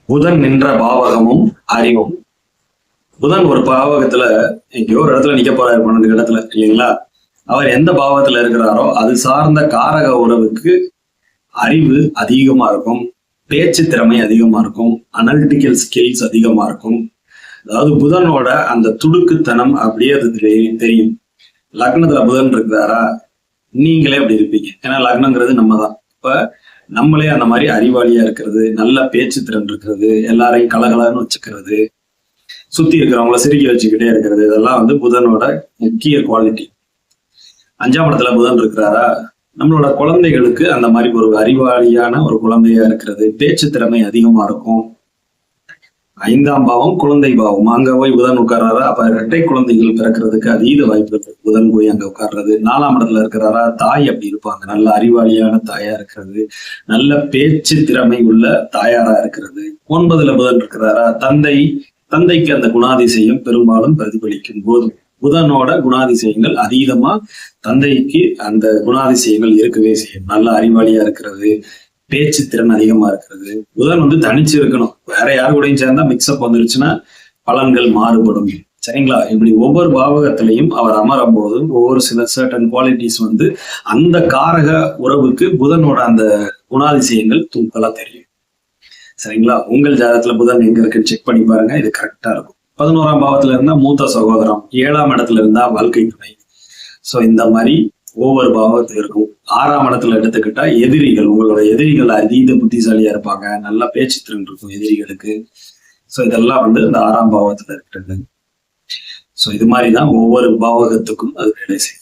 புதன் நின்ற பாவகமும் அறிவும். புதன் ஒரு பாவகத்துல எங்கேயோ ஒரு இடத்துல நிக்க போறாரு, 12 இடத்துல இல்லைங்களா? அவர் எந்த பாவத்துல இருக்கிறாரோ அது சார்ந்த காரக உறவுக்கு அறிவு அதிகமா இருக்கும், பேச்சு திறமை அதிகமா இருக்கும், அனலிட்டிக்கல் ஸ்கில்ஸ் அதிகமா இருக்கும். அதாவது புதனோட அந்த துடுக்குத்தனம் அப்படியே அது தெரியும். லக்னத்துல புதன் இருக்கிறாரா, நீங்களே அப்படி இருப்பீங்க. ஏன்னா லக்னங்கிறது நம்ம தான். இப்ப நம்மளே அந்த மாதிரி அறிவாளியா இருக்கிறது, நல்ல பேச்சு திறன் இருக்கிறது, எல்லாரையும் கலகலன்னு வச்சுக்கிறது, சுத்தி இருக்கிறவங்கள சிரிக்க வச்சுக்கிட்டே இருக்கிறது, இதெல்லாம் வந்து புதனோட முக்கிய குவாலிட்டி. 5ஆம் இடத்துல புதன் இருக்கிறாரா, நம்மளோட குழந்தைகளுக்கு அந்த மாதிரி ஒரு அறிவாளியான ஒரு குழந்தையா இருக்கிறது, பேச்சு திறமை அதிகமா இருக்கும். 5ஆம் பாவம் குழந்தை பாவம், அங்க போய் புதன் உட்கார்றாரா, அப்ப இரட்டை குழந்தைகள் பிறக்கிறதுக்கு அதீத வாய்ப்பு இருக்கு. புதன் போய் அங்க உட்கார்றது. 4ஆம் இடத்துல இருக்கிறாரா, தாய் அப்படி இருப்பாங்க, நல்ல அறிவாளியான தாயா இருக்கிறது, நல்ல பேச்சு திறமை உள்ள தாயாரா இருக்கிறது. 9ல புதன் இருக்கிறாரா, தந்தைக்கு அந்த குணாதிசயம் பெரும்பாலும் பிரதிபலிக்கும் போது புதனோட குணாதிசயங்கள் அதீதமா தந்தைக்கு அந்த குணாதிசயங்கள் இருக்கவே செய்யும். நல்ல அறிவாளியா இருக்கிறது, பேச்சு திறன் அதிகமா இருக்கிறது. புதன் வந்து தனிச்சு இருக்கணும், வேற யாரு கூடயும் சேர்ந்தா மிக்ஸ்அப் வந்துருச்சுன்னா பலன்கள் மாறுபடும். சரிங்களா? இப்படி ஒவ்வொரு பாவகத்திலையும் அவர் அமரும் போது ஒவ்வொரு சில சர்டன் குவாலிட்டிஸ் வந்து அந்த காரக உறவுக்கு புதனோட அந்த குணாதிசயங்கள் தூக்கலா தெரியும். சரிங்களா? உங்கள் ஜாதகத்துல புதன் எங்க இருக்குன்னு செக் பண்ணி பாருங்க, இது கரெக்டா இருக்கும். 11ஆம் பாவத்துல இருந்தா மூத்த சகோதரம், 7ஆம் இடத்துல இருந்தா வாழ்க்கை துணை. சோ இந்த மாதிரி ஒவ்வொரு பாவத்துல இருக்கும். 6ஆம் இடத்துல எடுத்துக்கிட்டா எதிரிகள், உங்களோட எதிரிகள் அதீத புத்திசாலியா இருப்பாங்க, நல்ல பேச்சு திறன் இருக்கும் எதிரிகளுக்கு. சோ இதெல்லாம் வந்து இந்த 6ஆம் பாவத்துல இருக்கிறது. சோ இது மாதிரிதான் ஒவ்வொரு பாவகத்துக்கும் அது வேலை செய்யும்.